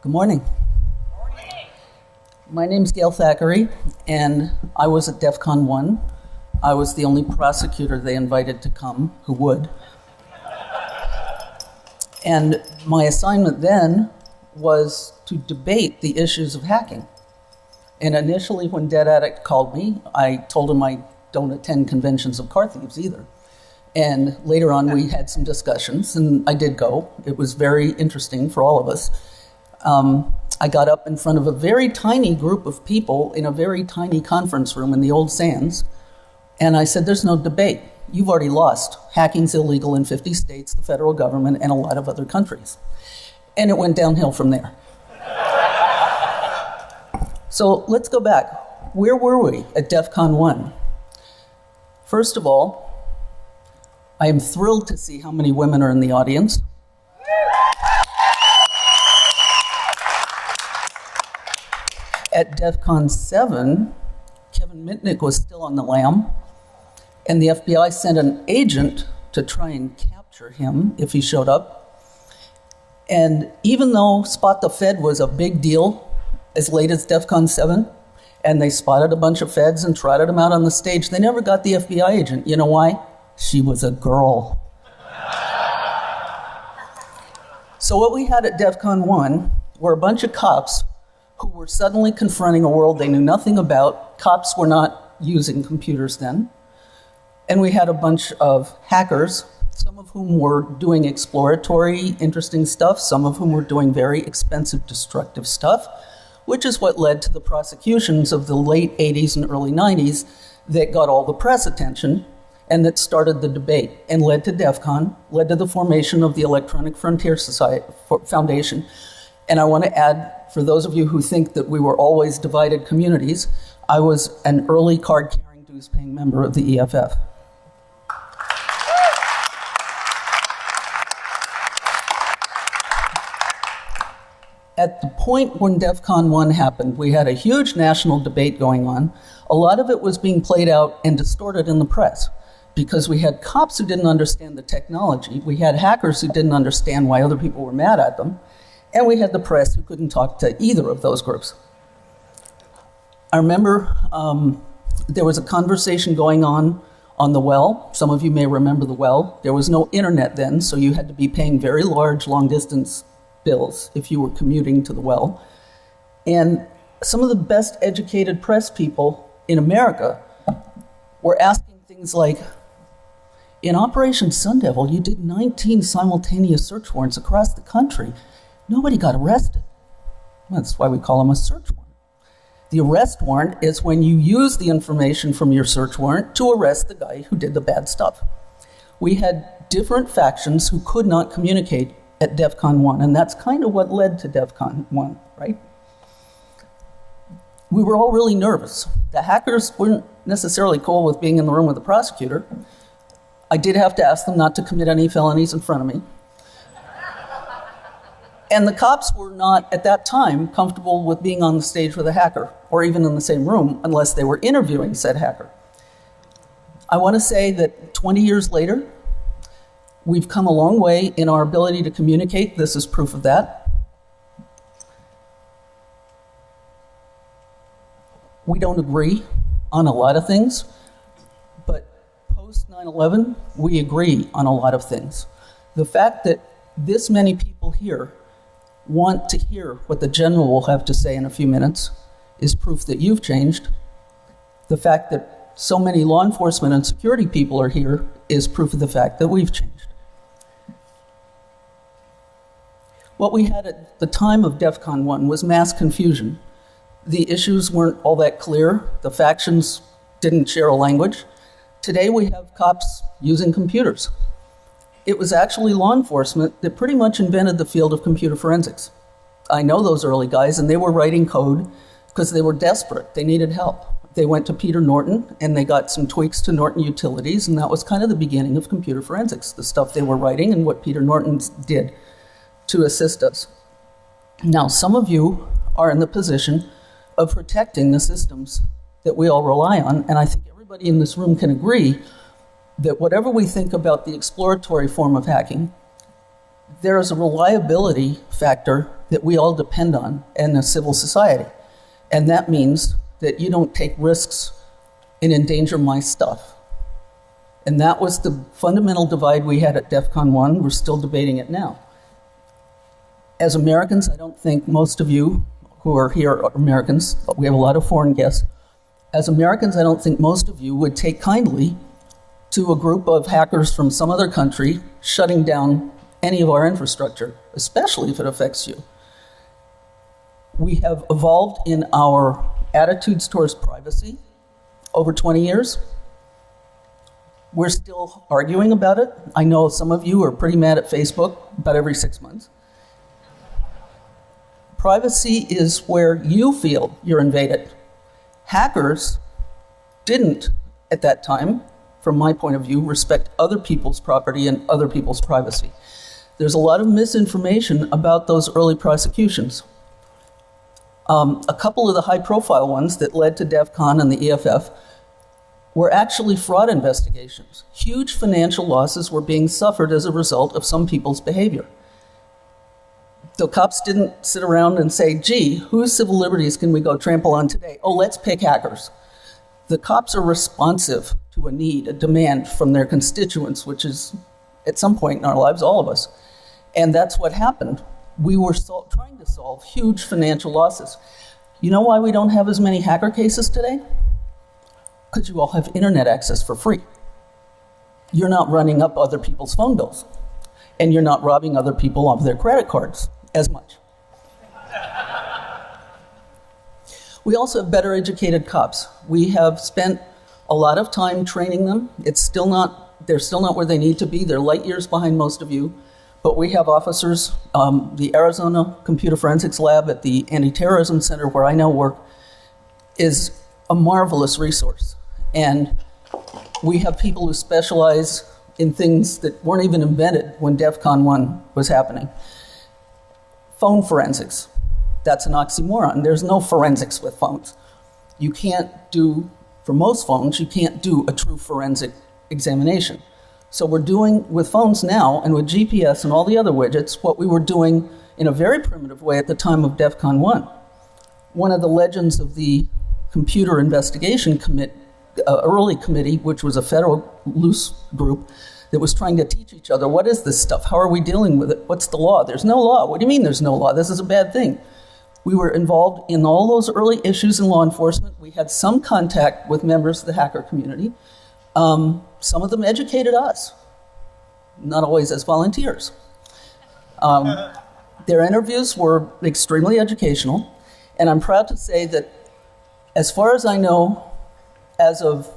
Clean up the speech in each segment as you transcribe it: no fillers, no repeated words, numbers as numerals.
Good morning. My name's Gail Thackeray, and I was at DEFCON 1. I was the only prosecutor they invited to come who would. And my assignment then was to debate the issues of hacking. And initially, when Dead Addict called me, I told him I don't attend conventions of car thieves either. And later on, we had some discussions, and I did go. It was very interesting for all of us. I got up in front of a very tiny group of people in a very tiny conference room in the old Sands, and I said, there's no debate. You've already lost. Hacking's illegal in 50 states, the federal government, and a lot of other countries. And it went downhill from there. So let's go back. Where were we at DEFCON 1? First of all, I am thrilled to see how many women are in the audience. At DEFCON 7, Kevin Mitnick was still on the lam, and the FBI sent an agent to try and capture him if he showed up. And even though Spot the Fed was a big deal as late as DEFCON 7, and they spotted a bunch of feds and trotted them out on the stage, they never got the FBI agent. You know why? She was a girl. So what we had at DEFCON 1 were a bunch of cops who were suddenly confronting a world they knew nothing about. Cops were not using computers then. And we had a bunch of hackers, some of whom were doing exploratory, interesting stuff, some of whom were doing very expensive, destructive stuff, which is what led to the prosecutions of the late 80s and early 90s that got all the press attention and that started the debate and led to DEFCON, led to the formation of the Electronic Frontier Foundation. And I want to add, for those of you who think that we were always divided communities, I was an early card-carrying, dues-paying member of the EFF. At the point when DEFCON 1 happened, we had a huge national debate going on. A lot of it was being played out and distorted in the press because we had cops who didn't understand the technology, we had hackers who didn't understand why other people were mad at them, and we had the press who couldn't talk to either of those groups. I remember there was a conversation going on the well. Some of you may remember the well. There was no internet then, so you had to be paying very large long-distance bills if you were commuting to the well. And some of the best educated press people in America were asking things like, in Operation Sun Devil, you did 19 simultaneous search warrants across the country. Nobody got arrested. That's why we call them a search warrant. The arrest warrant is when you use the information from your search warrant to arrest the guy who did the bad stuff. We had different factions who could not communicate at DEFCON 1, and that's kind of what led to DEFCON 1, right? We were all really nervous. The hackers weren't necessarily cool with being in the room with the prosecutor. I did have to ask them not to commit any felonies in front of me. And the cops were not, at that time, comfortable with being on the stage with a hacker, or even in the same room, unless they were interviewing said hacker. I want to say that 20 years later, we've come a long way in our ability to communicate. This is proof of that. We don't agree on a lot of things, but post 9/11, we agree on a lot of things. The fact that this many people here want to hear what the general will have to say in a few minutes is proof that you've changed. The fact that so many law enforcement and security people are here is proof of the fact that we've changed. What we had at the time of DEFCON 1 was mass confusion. The issues weren't all that clear. The factions didn't share a language. Today we have cops using computers. It was actually law enforcement that pretty much invented the field of computer forensics. I know those early guys, and they were writing code because they were desperate. They needed help. They went to Peter Norton, and they got some tweaks to Norton Utilities, and that was kind of the beginning of computer forensics, the stuff they were writing and what Peter Norton did to assist us. Now, some of you are in the position of protecting the systems that we all rely on, and I think everybody in this room can agree that whatever we think about the exploratory form of hacking, there is a reliability factor that we all depend on in a civil society. And that means that you don't take risks and endanger my stuff. And that was the fundamental divide we had at DEFCON 1. We're still debating it now. As Americans, I don't think most of you who are here are Americans, but we have a lot of foreign guests. As Americans, I don't think most of you would take kindly to a group of hackers from some other country shutting down any of our infrastructure, especially if it affects you. We have evolved in our attitudes towards privacy over 20 years. We're still arguing about it. I know some of you are pretty mad at Facebook about every 6 months. Privacy is where you feel you're invaded. Hackers didn't, at that time, from my point of view, respect other people's property and other people's privacy. There's a lot of misinformation about those early prosecutions. A couple of the high-profile ones that led to DEFCON and the EFF were actually fraud investigations. Huge financial losses were being suffered as a result of some people's behavior. The cops didn't sit around and say, gee, whose civil liberties can we go trample on today? Oh, let's pick hackers. The cops are responsive to a need, a demand from their constituents, which is, at some point in our lives, all of us. And that's what happened. We were trying to solve huge financial losses. You know why we don't have as many hacker cases today? Because you all have internet access for free. You're not running up other people's phone bills, and you're not robbing other people of their credit cards as much. We also have better educated cops. We have spent a lot of time training them. They're still not where they need to be. They're light years behind most of you. But we have officers, the Arizona Computer Forensics Lab at the Anti-Terrorism Center, where I now work, is a marvelous resource. And we have people who specialize in things that weren't even invented when DEFCON 1 was happening. Phone forensics. That's an oxymoron. There's no forensics with phones. You can't do, for most phones, you can't do a true forensic examination. So we're doing with phones now, and with GPS and all the other widgets, what we were doing in a very primitive way at the time of DEFCON 1. One of the legends of the Computer Investigation Early Committee, which was a federal loose group that was trying to teach each other, what is this stuff? How are we dealing with it? What's the law? There's no law. What do you mean there's no law? This is a bad thing. We were involved in all those early issues in law enforcement. We had some contact with members of the hacker community. Some of them educated us, not always as volunteers. Their interviews were extremely educational, and I'm proud to say that, as far as I know, as of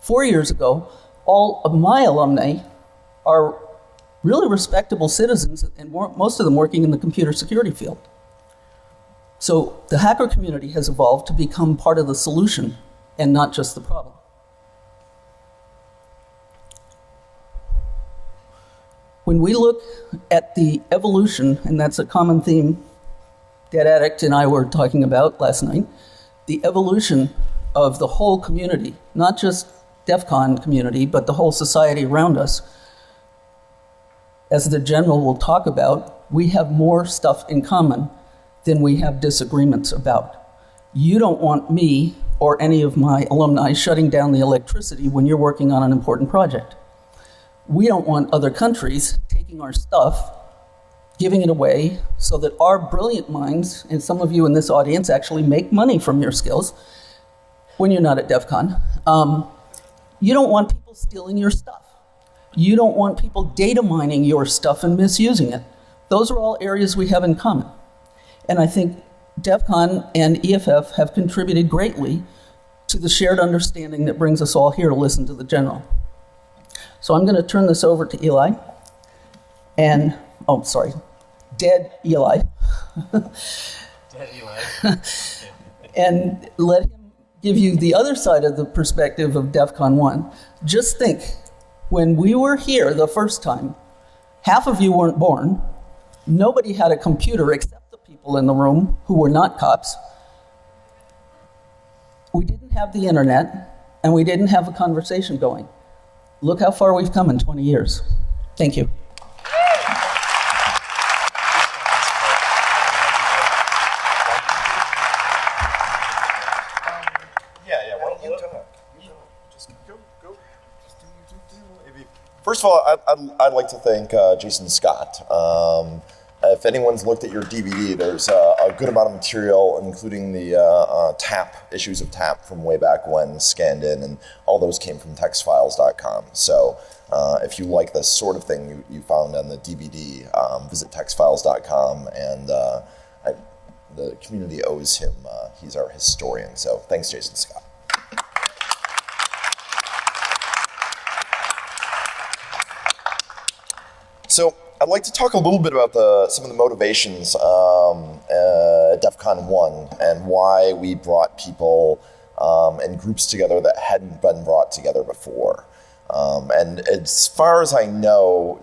4 years ago, all of my alumni are really respectable citizens, and most of them working in the computer security field. So the hacker community has evolved to become part of the solution and not just the problem. When we look at the evolution, and that's a common theme that Addict and I were talking about last night, the evolution of the whole community, not just DEFCON community, but the whole society around us, as the general will talk about, we have more stuff in common than we have disagreements about. You don't want me or any of my alumni shutting down the electricity when you're working on an important project. We don't want other countries taking our stuff, giving it away, so that our brilliant minds, and some of you in this audience actually make money from your skills when you're not at DEFCON. You don't want people stealing your stuff. You don't want people data mining your stuff and misusing it. Those are all areas we have in common. And I think DEFCON and EFF have contributed greatly to the shared understanding that brings us all here to listen to the general. So I'm going to turn this over to Eli. And, dead Eli. Dead Eli. And let him give you the other side of the perspective of DEFCON 1. Just think, when we were here the first time, half of you weren't born. Nobody had a computer except the people in the room who were not cops. We didn't have the internet, and we didn't have a conversation going. Look how far we've come in 20 years. Thank you. first of all, I'd like to thank Jason Scott. If anyone's looked at your DVD, there's a good amount of material, including the TAP, issues of TAP from way back when, scanned in, and all those came from textfiles.com. So if you like the sort of thing you found on the DVD, visit textfiles.com, and the community owes him. He's our historian. So thanks, Jason Scott. So I'd like to talk a little bit about some of the motivations at DEFCON 1 and why we brought people and groups together that hadn't been brought together before. And as far as I know,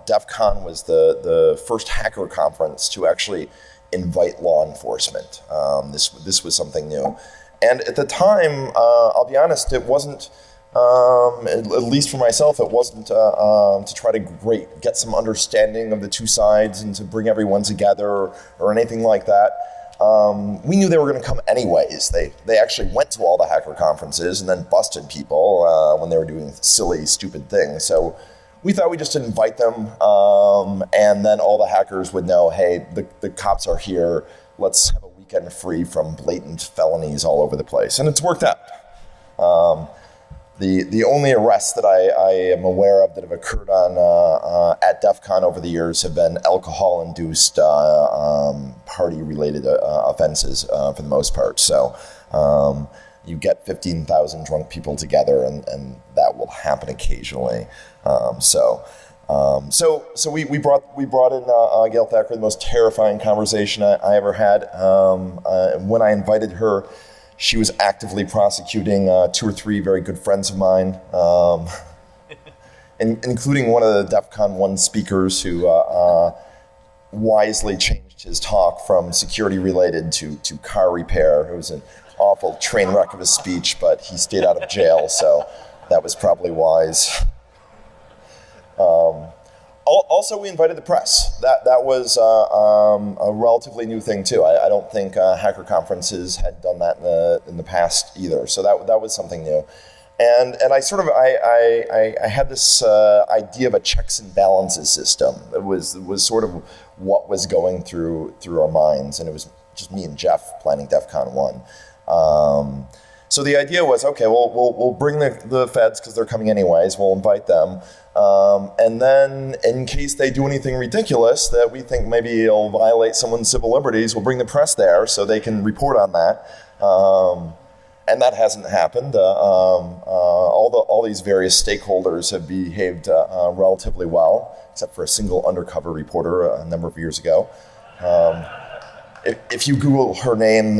DEFCON was the first hacker conference to actually invite law enforcement. This was something new. And at the time, I'll be honest, it wasn't, at least for myself, it wasn't to try to get some understanding of the two sides and to bring everyone together or anything like that. We knew they were going to come anyways. They actually went to all the hacker conferences and then busted people when they were doing silly, stupid things. So we thought we'd just invite them, and then all the hackers would know, hey, the cops are here. Let's have a weekend free from blatant felonies all over the place. And it's worked out. The only arrests that I am aware of that have occurred at DEFCON over the years have been alcohol-induced party-related offenses for the most part. So you get 15,000 drunk people together, and that will happen occasionally. So we brought in Gail Thackeray, the most terrifying conversation I ever had. When I invited her, she was actively prosecuting 2 or 3 very good friends of mine, including one of the DEFCON 1 speakers who wisely changed his talk from security-related to car repair. It was an awful train wreck of a speech, but he stayed out of jail, so that was probably wise. Also, we invited the press. That was a relatively new thing too. I don't think hacker conferences had done that in the past either. So that was something new. And I had this idea of a checks and balances system. It was sort of what was going through our minds, and it was just me and Jeff planning DEFCON 1. So the idea was, okay, we'll bring the feds because they're coming anyways. We'll invite them. And then in case they do anything ridiculous that we think maybe it'll violate someone's civil liberties, we'll bring the press there so they can report on that. And that hasn't happened. All these various stakeholders have behaved relatively well, except for a single undercover reporter a number of years ago. If you Google her name,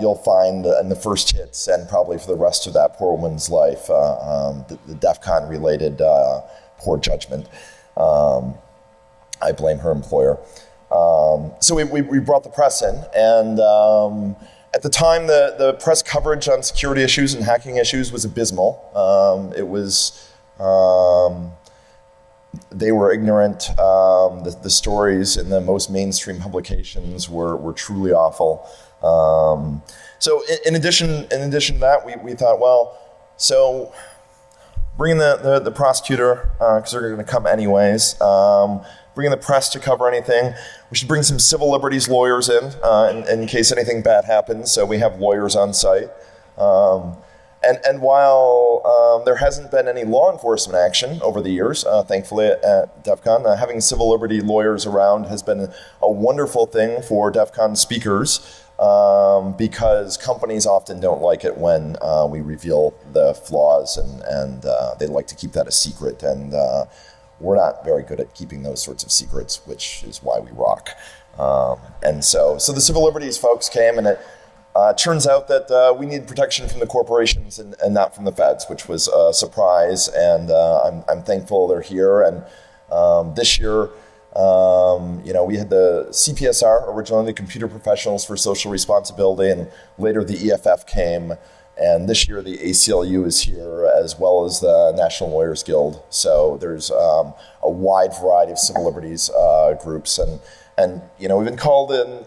you'll find in the first hits, and probably for the rest of that poor woman's life, the DEFCON related poor judgment. I blame her employer. So we brought the press in, and at the time, the press coverage on security issues and hacking issues was abysmal. It was they were ignorant. The stories in the most mainstream publications were truly awful. So in addition to that, we thought, well, so bringing the prosecutor, because they're going to come anyways, bringing the press to cover anything. We should bring some civil liberties lawyers in case anything bad happens, so we have lawyers on site. And while there hasn't been any law enforcement action over the years, thankfully at DEFCON, having civil liberty lawyers around has been a wonderful thing for DEFCON speakers, because companies often don't like it when we reveal the flaws, and they like to keep that a secret, and we're not very good at keeping those sorts of secrets, which is why we rock. And so the civil liberties folks came, and it turns out that we need protection from the corporations and not from the feds, which was a surprise, and I'm thankful they're here. And this year, we had the CPSR, originally the Computer Professionals for Social Responsibility, and later the EFF came, and this year the ACLU is here, as well as the National Lawyers Guild. So there's a wide variety of civil liberties groups, and we've been called in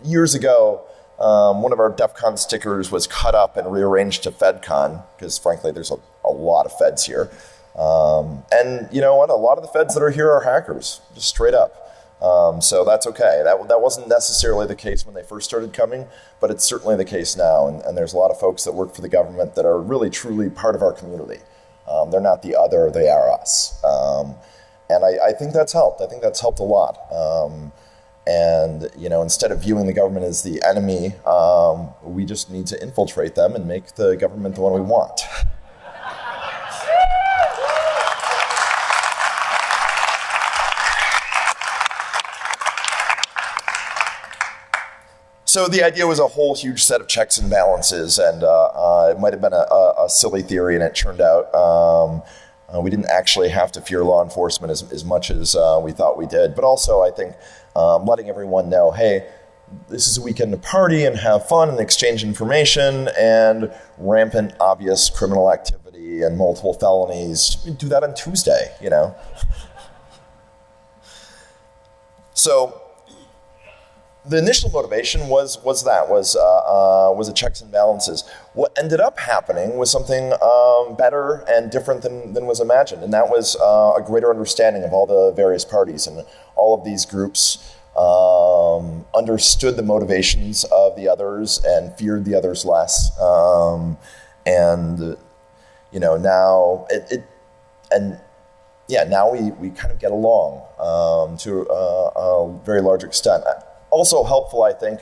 years ago. One of our DEFCON stickers was cut up and rearranged to FedCon, because frankly there's a lot of feds here. And you know what? A lot of the feds that are here are hackers, just straight up. So that's okay. That wasn't necessarily the case when they first started coming, but it's certainly the case now. And there's a lot of folks that work for the government that are really, truly part of our community. They're not the other, they are us. And I think that's helped. I think that's helped a lot. And, you know, instead of viewing the government as the enemy, we just need to infiltrate them and make the government the one we want. So the idea was a whole huge set of checks and balances, and it might have been a silly theory, and it turned out we didn't actually have to fear law enforcement as much as we thought we did. But also, I think letting everyone know, hey, this is a weekend to party and have fun and exchange information, and rampant, obvious criminal activity and multiple felonies, do that on Tuesday, you know. So the initial motivation was a checks and balances. What ended up happening was something better and different than was imagined, and that was a greater understanding of all the various parties, and all of these groups understood the motivations of the others and feared the others less. And you know, now now we kind of get along to a very large extent. Also helpful, I think,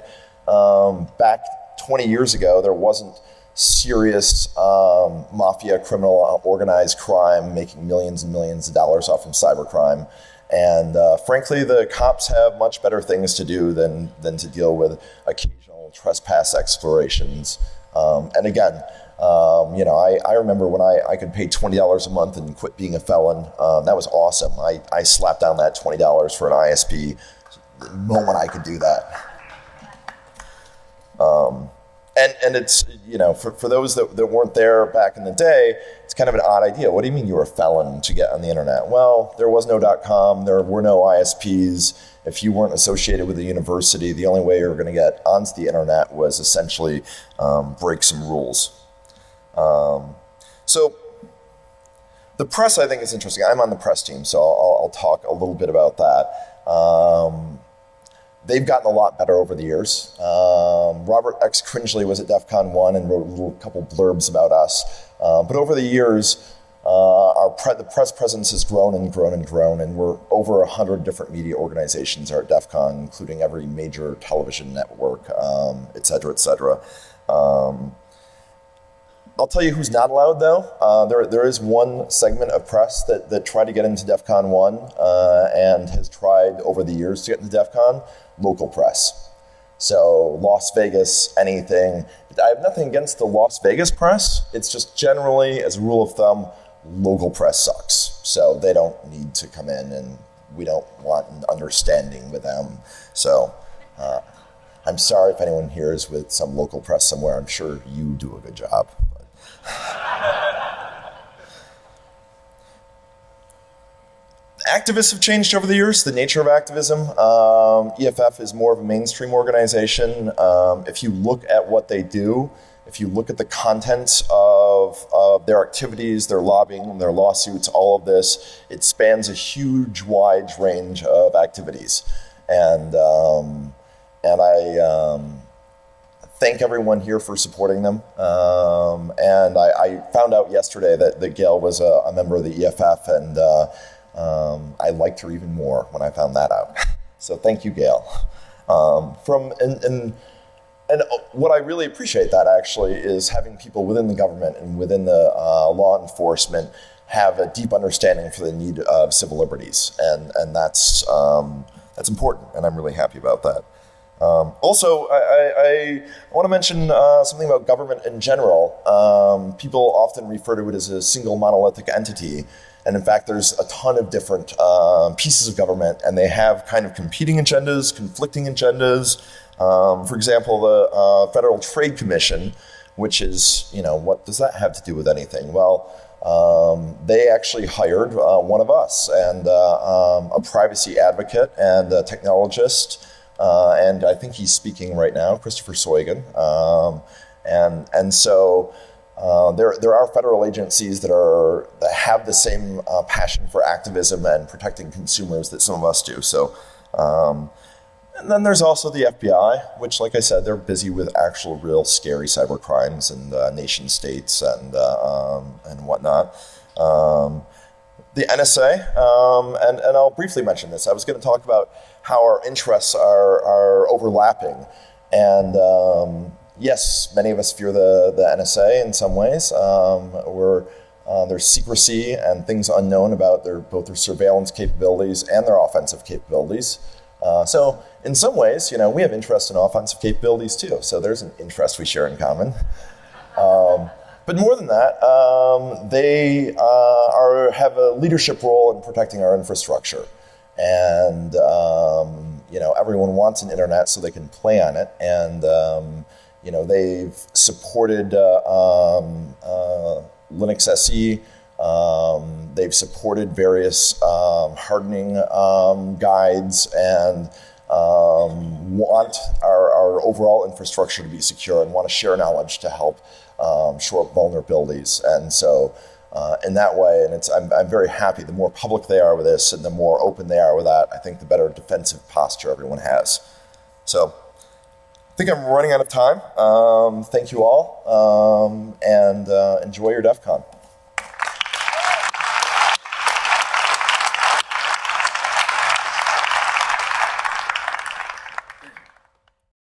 back 20 years ago, there wasn't serious mafia, criminal, organized crime making millions and millions of dollars off of cybercrime. And frankly, the cops have much better things to do than to deal with occasional trespass explorations. And again, you know, I remember when I could pay $20 a month and quit being a felon. That was awesome. I slapped down that $20 for an ISP the moment I could do that. And it's, you know, for those that weren't there back in the day, it's kind of an odd idea. What do you mean you were a felon to get on the internet? Well, there was no .com, there were no ISPs. If you weren't associated with a university, the only way you were going to get onto the internet was essentially break some rules. So the press, I think, is interesting. I'm on the press team, so I'll talk a little bit about that. They've gotten a lot better over the years. Robert X. Cringely was at DEFCON 1 and wrote a couple blurbs about us. But over the years, the press presence has grown and grown and grown, and we're over 100 different media organizations are at DEFCON, including every major television network, et cetera, et cetera. I'll tell you who's not allowed, though. There is one segment of press that tried to get into DEFCON 1 and has tried over the years to get into DEFCON, local press. So Las Vegas, anything. I have nothing against the Las Vegas press. It's just generally, as a rule of thumb, local press sucks. So they don't need to come in, and we don't want an understanding with them. So I'm sorry if anyone here is with some local press somewhere. I'm sure you do a good job. Activists have changed over the years, the nature of activism. EFF is more of a mainstream organization. If you look at what they do, if you look at the contents of their activities, their lobbying, their lawsuits, all of this, it spans a huge, wide range of activities. And I thank everyone here for supporting them. And I found out yesterday that Gail was a member of the EFF, and I liked her even more when I found that out. So thank you, Gail. And what I really appreciate that actually is having people within the government and within the law enforcement have a deep understanding for the need of civil liberties, and that's important, and I'm really happy about that. Also, I want to mention something about government in general. People often refer to it as a single monolithic entity. And in fact, there's a ton of different pieces of government, and they have kind of competing agendas, conflicting agendas. For example, the Federal Trade Commission, which is, you know, what does that have to do with anything? Well, they actually hired one of us, and a privacy advocate and a technologist, and I think he's speaking right now, Christopher Soigan. And so there are federal agencies that have the same passion for activism and protecting consumers that some of us do. So, and then there's also the FBI, which, like I said, they're busy with actual, real, scary cyber crimes and nation states and whatnot. The NSA, and I'll briefly mention this. I was going to talk about how our interests are overlapping, and yes, many of us fear the NSA in some ways. There's secrecy and things unknown about both their surveillance capabilities and their offensive capabilities. So in some ways, we have interest in offensive capabilities too. So there's an interest we share in common. But more than that, they have a leadership role in protecting our infrastructure. And, everyone wants an internet so they can play on it. And, they've supported Linux SE. They've supported various hardening guides and want our overall infrastructure to be secure and want to share knowledge to help shore up vulnerabilities. And so in that way, and I'm very happy, the more public they are with this and the more open they are with that, I think the better defensive posture everyone has. So I think I'm running out of time. Thank you all, and enjoy your DEF CON.